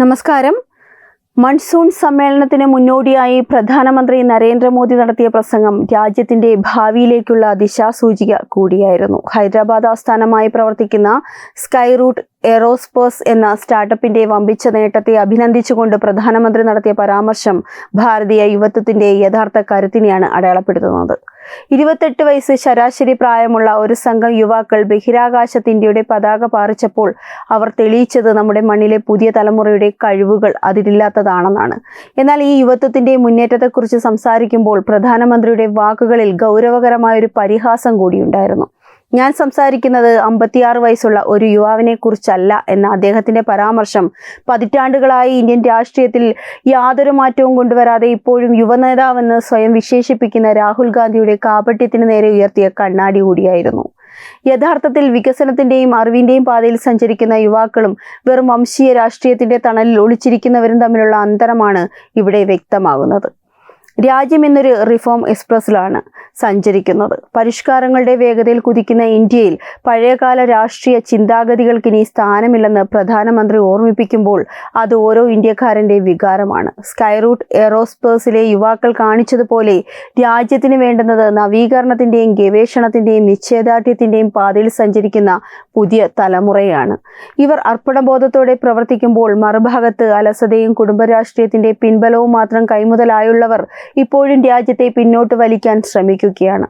നമസ്കാരം. മൺസൂൺ സമ്മേളനത്തിന് മുന്നോടിയായി പ്രധാനമന്ത്രി നരേന്ദ്രമോദി നടത്തിയ പ്രസംഗം രാജ്യത്തിന്റെ ഭാവിയിലേക്കുള്ള ദിശാസൂചിക കൂടിയായിരുന്നു. ഹൈദരാബാദ് ആസ്ഥാനമായി പ്രവർത്തിക്കുന്ന സ്കൈ റൂട്ട് എറോസ്പേസ് എന്ന സ്റ്റാർട്ടപ്പിന്റെ വമ്പിച്ച നേട്ടത്തെ അഭിനന്ദിച്ചുകൊണ്ട് പ്രധാനമന്ത്രി നടത്തിയ പരാമർശം ഭാരതീയ യുവത്വത്തിന്റെ യഥാർത്ഥ കരുത്തിനെയാണ് അടയാളപ്പെടുത്തുന്നത്. 28 വയസ്സ് ശരാശരി പ്രായമുള്ള ഒരു സംഘം യുവാക്കൾ ബഹിരാകാശത്ത് ഇന്ത്യയുടെ പതാക പാറിച്ചപ്പോൾ അവർ തെളിയിച്ചത് നമ്മുടെ മണ്ണിലെ പുതിയ തലമുറയുടെ കഴിവുകൾ അതിരില്ലാത്തതാണെന്നാണ്. എന്നാൽ ഈ യുവത്വത്തിന്റെ മുന്നേറ്റത്തെക്കുറിച്ച് സംസാരിക്കുമ്പോൾ പ്രധാനമന്ത്രിയുടെ വാക്കുകളിൽ ഗൗരവകരമായ ഒരു പരിഹാസം കൂടിയുണ്ടായിരുന്നു. ഞാൻ സംസാരിക്കുന്നത് 56 വയസ്സുള്ള ഒരു യുവാവിനെ കുറിച്ചല്ല എന്ന അദ്ദേഹത്തിന്റെ പരാമർശം പതിറ്റാണ്ടുകളായി ഇന്ത്യൻ രാഷ്ട്രീയത്തിൽ യാതൊരു മാറ്റവും കൊണ്ടുവരാതെ ഇപ്പോഴും യുവനേതാവെന്ന് സ്വയം വിശേഷിപ്പിക്കുന്ന രാഹുൽ ഗാന്ധിയുടെ കാപട്യത്തിന് നേരെ ഉയർത്തിയ കണ്ണാടി കൂടിയായിരുന്നു. യഥാർത്ഥത്തിൽ വികസനത്തിന്റെയും അറിവിന്റെയും പാതയിൽ സഞ്ചരിക്കുന്ന യുവാക്കളും വെറും വംശീയ രാഷ്ട്രീയത്തിന്റെ തണലിൽ ഒളിച്ചിരിക്കുന്നവരും തമ്മിലുള്ള അന്തരമാണ് ഇവിടെ വ്യക്തമാകുന്നത്. രാജ്യം എന്നൊരു റിഫോം എക്സ്പ്രസ്സിലാണ് സഞ്ചരിക്കുന്നത്. പരിഷ്കാരങ്ങളുടെ വേഗതയിൽ കുതിക്കുന്ന ഇന്ത്യയിൽ പഴയകാല രാഷ്ട്രീയ ചിന്താഗതികൾക്ക് ഇനി സ്ഥാനമില്ലെന്ന് പ്രധാനമന്ത്രി ഓർമ്മിപ്പിക്കുമ്പോൾ അത് ഓരോ ഇന്ത്യക്കാരന്റെ വികാരമാണ്. സ്കൈ റൂട്ട് എറോസ്പേസിലെ യുവാക്കൾ കാണിച്ചതുപോലെ രാജ്യത്തിന് വേണ്ടുന്നത് നവീകരണത്തിന്റെയും ഗവേഷണത്തിന്റെയും നിശ്ചയദാർഢ്യത്തിന്റെയും പാതയിൽ സഞ്ചരിക്കുന്ന പുതിയ തലമുറയാണ്. ഇവർ അർപ്പണബോധത്തോടെ പ്രവർത്തിക്കുമ്പോൾ മറുഭാഗത്ത് അലസതയും കുടുംബരാഷ്ട്രീയത്തിന്റെ പിൻബലവും മാത്രം കൈമുതലായുള്ളവർ ഇപ്പോഴും രാജ്യത്തെ പിന്നോട്ട് വലിക്കാൻ ശ്രമിക്കുകയാണ്.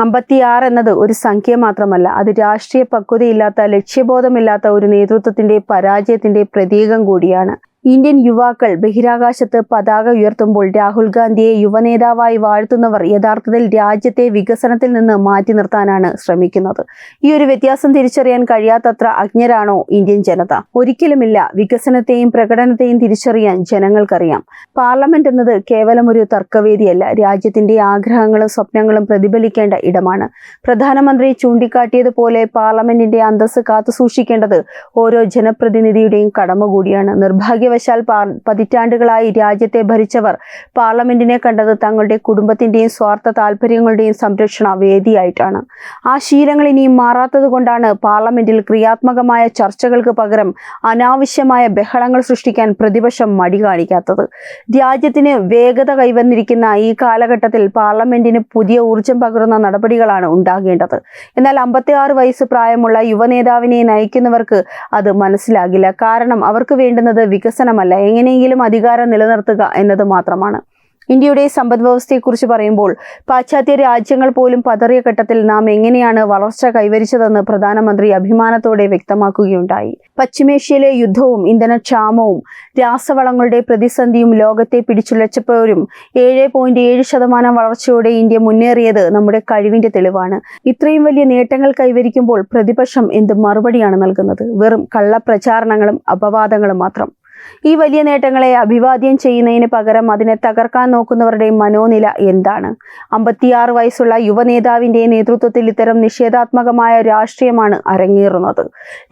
56 എന്നത് ഒരു സംഖ്യ മാത്രമല്ല, അത് രാഷ്ട്രീയ പക്വതയില്ലാത്ത, ലക്ഷ്യബോധമില്ലാത്ത ഒരു നേതൃത്വത്തിന്റെ പരാജയത്തിന്റെ പ്രതീകം കൂടിയാണ്. ഇന്ത്യൻ യുവാക്കൾ ബഹിരാകാശത്ത് പതാക ഉയർത്തുമ്പോൾ രാഹുൽ ഗാന്ധിയെ യുവനേതാവായി വാഴ്ത്തുന്നവർ യഥാർത്ഥത്തിൽ രാജ്യത്തെ വികസനത്തിൽ നിന്ന് മാറ്റി നിർത്താനാണ് ശ്രമിക്കുന്നത്. ഈ ഒരു വ്യത്യാസം തിരിച്ചറിയാൻ കഴിയാത്തത്ര അജ്ഞരാണോ ഇന്ത്യൻ ജനത? ഒരിക്കലുമില്ല. വികസനത്തെയും പ്രകടനത്തെയും തിരിച്ചറിയാൻ ജനങ്ങൾക്കറിയാം. പാർലമെന്റ് എന്നത് കേവലം ഒരു തർക്കവേദിയല്ല, രാജ്യത്തിന്റെ ആഗ്രഹങ്ങളും സ്വപ്നങ്ങളും പ്രതിഫലിക്കേണ്ട ഇടമാണ്. പ്രധാനമന്ത്രി ചൂണ്ടിക്കാട്ടിയതുപോലെ പാർലമെന്റിന്റെ അന്തസ്സ് കാത്തുസൂക്ഷിക്കേണ്ടത് ഓരോ ജനപ്രതിനിധിയുടെയും കടമ കൂടിയാണ്. നിർഭാഗ്യവശാൽ പതിറ്റാണ്ടുകളായി രാജ്യത്തെ ഭരിച്ചവർ പാർലമെന്റിനെ കണ്ടത് തങ്ങളുടെ കുടുംബത്തിന്റെയും സ്വാർത്ഥ താല്പര്യങ്ങളുടെയും സംരക്ഷണ വേദിയായിട്ടാണ്. ആ ശീലങ്ങൾ ഇനിയും മാറാത്തത് കൊണ്ടാണ് പാർലമെന്റിൽ ക്രിയാത്മകമായ ചർച്ചകൾക്ക് പകരം അനാവശ്യമായ ബഹളങ്ങൾ സൃഷ്ടിക്കാൻ പ്രതിപക്ഷം മടി കാണിക്കാത്തത്. രാജ്യത്തിന് വേഗത കൈവന്നിരിക്കുന്ന ഈ കാലഘട്ടത്തിൽ പാർലമെന്റിന് പുതിയ ഊർജം പകരുന്ന നടപടികളാണ് ഉണ്ടാകേണ്ടത്. എന്നാൽ 56 വയസ്സ് പ്രായമുള്ള യുവനേതാവിനെ നയിക്കുന്നവർക്ക് അത് മനസ്സിലാകില്ല. കാരണം അവർക്ക് വേണ്ടുന്നത് വികസനമല്ല, എങ്ങനെയെങ്കിലും അധികാരം നിലനിർത്തുക എന്നത് മാത്രമാണ്. ഇന്ത്യയുടെ സമ്പദ് വ്യവസ്ഥയെക്കുറിച്ച് പറയുമ്പോൾ പാശ്ചാത്യ രാജ്യങ്ങൾ പോലും പതറിയ ഘട്ടത്തിൽ നാം എങ്ങനെയാണ് വളർച്ച കൈവരിച്ചതെന്ന് പ്രധാനമന്ത്രി അഭിമാനത്തോടെ വ്യക്തമാക്കുകയുണ്ടായി. പശ്ചിമേഷ്യയിലെ യുദ്ധവും ഇന്ധനക്ഷാമവും രാസവളങ്ങളുടെ പ്രതിസന്ധിയും ലോകത്തെ പിടിച്ചുലച്ചപ്പോഴും 7.7% വളർച്ചയോടെ ഇന്ത്യ മുന്നേറിയത് നമ്മുടെ കഴിവിന്റെ തെളിവാണ്. ഇത്രയും വലിയ നേട്ടങ്ങൾ കൈവരിക്കുമ്പോൾ പ്രതിപക്ഷം എന്ത് മറുപടിയാണ് നൽകുന്നത്? വെറും കള്ളപ്രചാരണങ്ങളും അപവാദങ്ങളും മാത്രം. ഈ വലിയ നേട്ടങ്ങളെ അഭിവാദ്യം ചെയ്യുന്നതിന് പകരം അതിനെ തകർക്കാൻ നോക്കുന്നവരുടെ മനോനില എന്താണ്? 56 വയസ്സുള്ള യുവനേതാവിന്റെ നേതൃത്വത്തിൽ ഇത്തരം നിഷേധാത്മകമായ രാഷ്ട്രീയമാണ് അരങ്ങേറുന്നത്.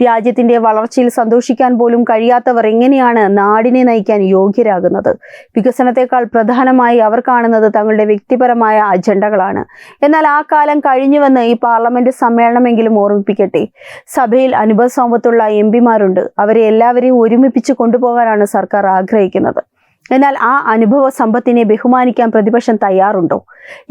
രാജ്യത്തിന്റെ വളർച്ചയിൽ സന്തോഷിക്കാൻ പോലും കഴിയാത്തവർ എങ്ങനെയാണ് നാടിനെ നയിക്കാൻ യോഗ്യരാകുന്നത്? വികസനത്തെക്കാൾ പ്രധാനമായി അവർ കാണുന്നത് തങ്ങളുടെ വ്യക്തിപരമായ അജണ്ടകളാണ്. എന്നാൽ ആ കാലം കഴിഞ്ഞുവെന്ന് ഈ പാർലമെന്റ് സമ്മേളനമെങ്കിലും ഓർമ്മിപ്പിക്കട്ടെ. സഭയിൽ അനുഭവസമ്പത്തുള്ള എംപിമാരുണ്ട്. അവരെ എല്ലാവരെയും ഒരുമിപ്പിച്ച് കൊണ്ടുപോകാൻ സർക്കാർ ആഗ്രഹിക്കുന്നത്. എന്നാൽ ആ അനുഭവ സമ്പത്തിനെ ബഹുമാനിക്കാൻ പ്രതിപക്ഷം തയ്യാറുണ്ടോ?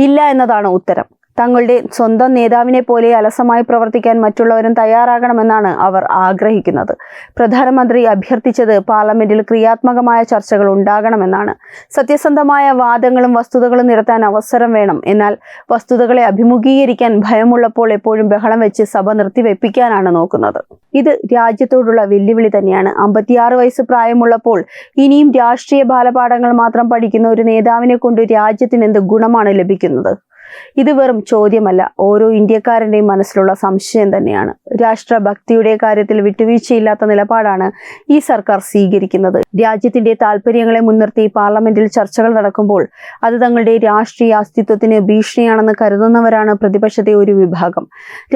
ഇല്ല എന്നതാണ് ഉത്തരം. തങ്ങളുടെ സ്വന്തം നേതാവിനെ പോലെ അലസമായി പ്രവർത്തിക്കാൻ മറ്റുള്ളവരും തയ്യാറാകണമെന്നാണ് അവർ ആഗ്രഹിക്കുന്നത്. പ്രധാനമന്ത്രി അഭ്യർത്ഥിച്ചത് പാർലമെന്റിൽ ക്രിയാത്മകമായ ചർച്ചകൾ ഉണ്ടാകണമെന്നാണ്. സത്യസന്ധമായ വാദങ്ങളും വസ്തുതകളും നിരത്താൻ അവസരം വേണം. എന്നാൽ വസ്തുതകളെ അഭിമുഖീകരിക്കാൻ ഭയമുള്ളപ്പോൾ എപ്പോഴും ബഹളം വെച്ച് സഭ നിർത്തിവെപ്പിക്കാനാണ് നോക്കുന്നത്. ഇത് രാജ്യത്തോടുള്ള വെല്ലുവിളി തന്നെയാണ്. 56 വയസ്സ് പ്രായമുള്ളപ്പോൾ ഇനിയും രാഷ്ട്രീയ ബാലപാഠങ്ങൾ മാത്രം പഠിക്കുന്ന ഒരു നേതാവിനെ കൊണ്ട് രാജ്യത്തിന് എന്ത് ഗുണമാണ് ലഭിക്കുന്നത്? ഇത് വെറും ചോദ്യമല്ല, ഓരോ ഇന്ത്യക്കാരന്റെയും മനസ്സിലുള്ള സംശയം തന്നെയാണ്. രാഷ്ട്രഭക്തിയുടെ കാര്യത്തിൽ വിട്ടുവീഴ്ചയില്ലാത്ത നിലപാടാണ് ഈ സർക്കാർ സ്വീകരിക്കുന്നത്. രാജ്യത്തിന്റെ താല്പര്യങ്ങളെ മുൻനിർത്തി പാർലമെന്റിൽ ചർച്ചകൾ നടക്കുമ്പോൾ അത് തങ്ങളുടെ രാഷ്ട്രീയ അസ്തിത്വത്തിന് ഭീഷണിയാണെന്ന് കരുതുന്നവരാണ് പ്രതിപക്ഷത്തെ ഒരു വിഭാഗം.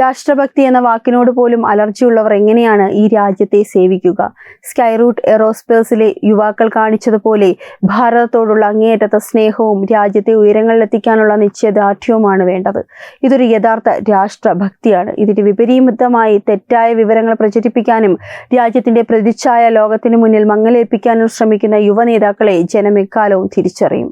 രാഷ്ട്രഭക്തി എന്ന വാക്കിനോട് പോലും അലർജിയുള്ളവർ എങ്ങനെയാണ് ഈ രാജ്യത്തെ സേവിക്കുക? സ്കൈ റൂട്ട് എറോസ്പേസിലെ യുവാക്കൾ കാണിച്ചതുപോലെ ഭാരതത്തോടുള്ള അങ്ങേയറ്റത്തെ സ്നേഹവും രാജ്യത്തെ ഉയരങ്ങളിലെത്തിക്കാനുള്ള നിശ്ചയദാർഢ്യവും മാറ്റവുമാണ് വേണ്ടത്. ഇതൊരു യഥാർത്ഥ രാഷ്ട്രഭക്തിയാണ്. ഇതിന് വിപരീതമായി തെറ്റായ വിവരങ്ങൾ പ്രചരിപ്പിക്കാനും രാജ്യത്തിന്റെ പ്രതിച്ഛായ ലോകത്തിന് മുന്നിൽ മങ്ങലേൽപ്പിക്കാനും ശ്രമിക്കുന്ന യുവനേതാക്കളെ ജനം എക്കാലവും തിരിച്ചറിയും.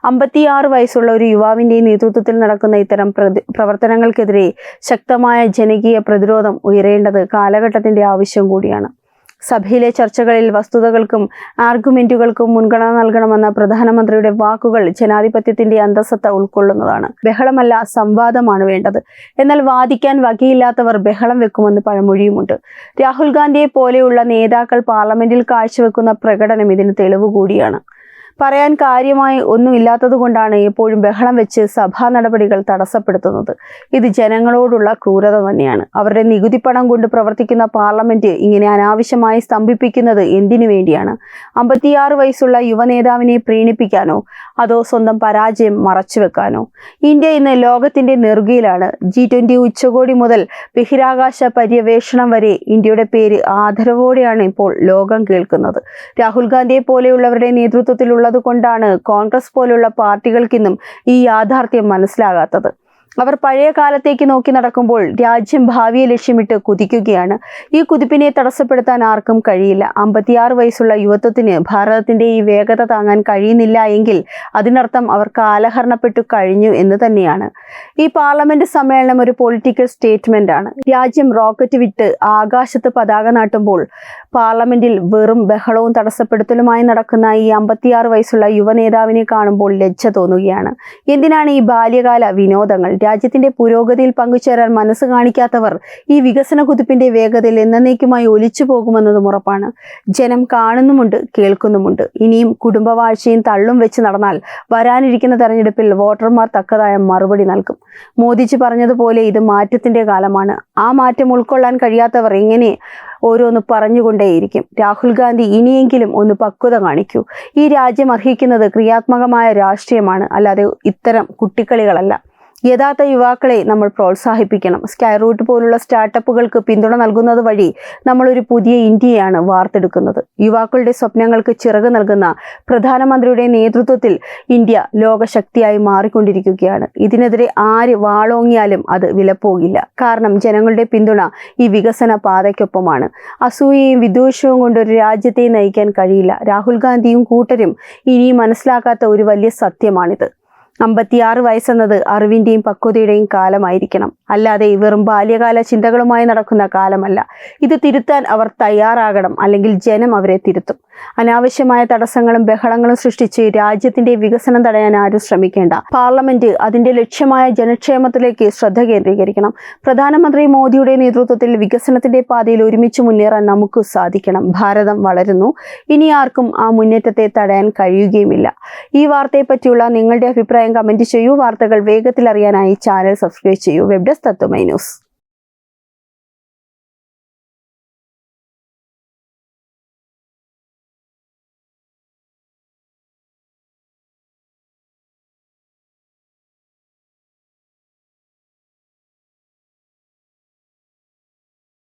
56 വയസ്സുള്ള ഒരു യുവാവിന്റെ നേതൃത്വത്തിൽ നടക്കുന്ന ഇത്തരം പ്രവർത്തനങ്ങൾക്കെതിരെ ശക്തമായ ജനകീയ പ്രതിരോധം ഉയരേണ്ടത് കാലഘട്ടത്തിന്റെ ആവശ്യം കൂടിയാണ്. സഭയിലെ ചർച്ചകളിൽ വസ്തുതകൾക്കും ആർഗ്യുമെന്റുകൾക്കും മുൻഗണന നൽകണമെന്ന പ്രധാനമന്ത്രിയുടെ വാക്കുകൾ ജനാധിപത്യത്തിന്റെ അന്തസത്ത ഉൾക്കൊള്ളുന്നതാണ്. ബഹളമല്ല, സംവാദമാണ് വേണ്ടത്. എന്നാൽ വാദിക്കാൻ വകയില്ലാത്തവർ ബഹളം വെക്കുമെന്ന് പഴമൊഴിയുമുണ്ട്. രാഹുൽ ഗാന്ധിയെ പോലെയുള്ള നേതാക്കൾ പാർലമെന്റിൽ കാഴ്ചവെക്കുന്ന പ്രകടനം ഇതിന് തെളിവ് കൂടിയാണ്. പറയാൻ കാര്യമായി ഒന്നുമില്ലാത്തതുകൊണ്ടാണ് എപ്പോഴും ബഹളം വെച്ച് സഭാ നടപടികൾ തടസ്സപ്പെടുത്തുന്നത്. ഇത് ജനങ്ങളോടുള്ള ക്രൂരത തന്നെയാണ്. അവരുടെ നികുതിപ്പണം കൊണ്ട് പ്രവർത്തിക്കുന്ന പാർലമെന്റ് ഇങ്ങനെ അനാവശ്യമായി സ്തംഭിപ്പിക്കുന്നത് എന്തിനു വേണ്ടിയാണ്? 56 വയസ്സുള്ള യുവനേതാവിനെ പ്രീണിപ്പിക്കാനോ അതോ സ്വന്തം പരാജയം മറച്ചുവെക്കാനോ? ഇന്ത്യ ഇന്ന് ലോകത്തിന്റെ നെറുകയിലാണ്. G20 ഉച്ചകോടി മുതൽ ബഹിരാകാശ പര്യവേഷണം വരെ ഇന്ത്യയുടെ പേര് ആദരവോടെയാണ് ഇപ്പോൾ ലോകം കേൾക്കുന്നത്. രാഹുൽ ഗാന്ധിയെ പോലെയുള്ളവരുടെ നേതൃത്വത്തിലുള്ള കൊണ്ടാണ് കോൺഗ്രസ് പോലുള്ള പാർട്ടികൾക്കിന്നും ഈ യാഥാർത്ഥ്യം മനസ്സിലാകാത്തത്. അവർ പഴയ കാലത്തേക്ക് നോക്കി നടക്കുമ്പോൾ രാജ്യം ഭാവിയെ ലക്ഷ്യമിട്ട് കുതിക്കുകയാണ്. ഈ കുതിപ്പിനെ തടസ്സപ്പെടുത്താൻ ആർക്കും കഴിയില്ല. 56 വയസ്സുള്ള യുവത്വത്തിന് ഭാരതത്തിന്റെ ഈ വേഗത താങ്ങാൻ കഴിയുന്നില്ല എങ്കിൽ അതിനർത്ഥം അവർ കാലഹരണപ്പെട്ടു കഴിഞ്ഞു എന്ന് തന്നെയാണ്. ഈ പാർലമെന്റ് സമ്മേളനം ഒരു പൊളിറ്റിക്കൽ സ്റ്റേറ്റ്മെന്റ് ആണ്. രാജ്യം റോക്കറ്റ് വിട്ട് ആകാശത്ത് പതാക നാട്ടുമ്പോൾ പാർലമെന്റിൽ വെറും ബഹളവും തടസ്സപ്പെടുത്തലുമായി നടക്കുന്ന ഈ 56 വയസ്സുള്ള യുവനേതാവിനെ കാണുമ്പോൾ ലജ്ജ തോന്നുകയാണ്. എന്തിനാണ് ഈ ബാല്യകാല വിനോദങ്ങൾ? രാജ്യത്തിന്റെ പുരോഗതിയിൽ പങ്കുചേരാൻ മനസ്സ് കാണിക്കാത്തവർ ഈ വികസന കുതിപ്പിന്റെ വേഗതയിൽ എന്നേക്കുമായി ഒലിച്ചു പോകുമെന്നതും ഉറപ്പാണ്. ജനം കാണുന്നുമുണ്ട്, കേൾക്കുന്നുമുണ്ട്. ഇനിയും കുടുംബവാഴ്ചയും തള്ളും വെച്ച് നടന്നാൽ വരാനിരിക്കുന്ന തെരഞ്ഞെടുപ്പിൽ വോട്ടർമാർ തക്കതായ മറുപടി നൽകും. മോദിജി പറഞ്ഞതുപോലെ ഇത് മാറ്റത്തിന്റെ കാലമാണ്. ആ മാറ്റം ഉൾക്കൊള്ളാൻ കഴിയാത്തവർ എങ്ങനെ ഓരോന്ന് പറഞ്ഞുകൊണ്ടേയിരിക്കും. രാഹുൽ ഗാന്ധി ഇനിയെങ്കിലും ഒന്ന് പക്വത കാണിക്കൂ. ഈ രാജ്യം അർഹിക്കുന്നത് ക്രിയാത്മകമായ രാഷ്ട്രീയമാണ്, അല്ലാതെ ഇത്തരം കുട്ടിക്കളികളല്ല. യഥാർത്ഥ യുവാക്കളെ നമ്മൾ പ്രോത്സാഹിപ്പിക്കണം. സ്കൈ റൂട്ട് പോലുള്ള സ്റ്റാർട്ടപ്പുകൾക്ക് പിന്തുണ നൽകുന്നത് വഴി നമ്മളൊരു പുതിയ ഇന്ത്യയാണ് വാർത്തെടുക്കുന്നത്. യുവാക്കളുടെ സ്വപ്നങ്ങൾക്ക് ചിറക് നൽകുന്ന പ്രധാനമന്ത്രിയുടെ നേതൃത്വത്തിൽ ഇന്ത്യ ലോകശക്തിയായി മാറിക്കൊണ്ടിരിക്കുകയാണ്. ഇതിനെതിരെ ആര് വാളോങ്ങിയാലും അത് വിലപ്പോകില്ല. കാരണം ജനങ്ങളുടെ പിന്തുണ ഈ വികസന പാതയ്ക്കൊപ്പമാണ്. അസൂയയും വിദ്വേഷവും കൊണ്ട് ഒരു രാജ്യത്തെ നയിക്കാൻ കഴിയില്ല. രാഹുൽ ഗാന്ധിയും കൂട്ടരും ഇനിയും മനസ്സിലാക്കാത്ത ഒരു വലിയ സത്യമാണിത്. 56 വയസ്സെന്നത് അറിവിന്റെയും പക്വതയുടെയും കാലമായിരിക്കണം, അല്ലാതെ വെറും ബാല്യകാല ചിന്തകളുമായി നടക്കുന്ന കാലമല്ല. ഇത് തിരുത്താൻ അവർ തയ്യാറാകണം, അല്ലെങ്കിൽ ജനം അവരെ തിരുത്തും. അനാവശ്യമായ തടസ്സങ്ങളും ബഹളങ്ങളും സൃഷ്ടിച്ച് രാജ്യത്തിന്റെ വികസനം തടയാൻ ആരും ശ്രമിക്കേണ്ട. പാർലമെന്റ് അതിന്റെ ലക്ഷ്യമായ ജനക്ഷേമത്തിലേക്ക് ശ്രദ്ധ കേന്ദ്രീകരിക്കണം. പ്രധാനമന്ത്രി മോദിയുടെ നേതൃത്വത്തിൽ വികസനത്തിന്റെ പാതയിൽ ഒരുമിച്ച് മുന്നേറാൻ നമുക്ക് സാധിക്കണം. ഭാരതം വളരുന്നു. ഇനി ആർക്കും ആ മുന്നേറ്റത്തെ തടയാൻ കഴിയുകയുമില്ല. ഈ വാർത്തയെ പറ്റിയുള്ള നിങ്ങളുടെ അഭിപ്രായം കമന്റ് ചെയ്യൂ. വാർത്തകൾ വേഗത്തിൽ അറിയാനായി ചാനൽ സബ്സ്ക്രൈബ് ചെയ്യൂ. വെബ് ഡെസ്ക് തത്വമൈ ന്യൂസ്.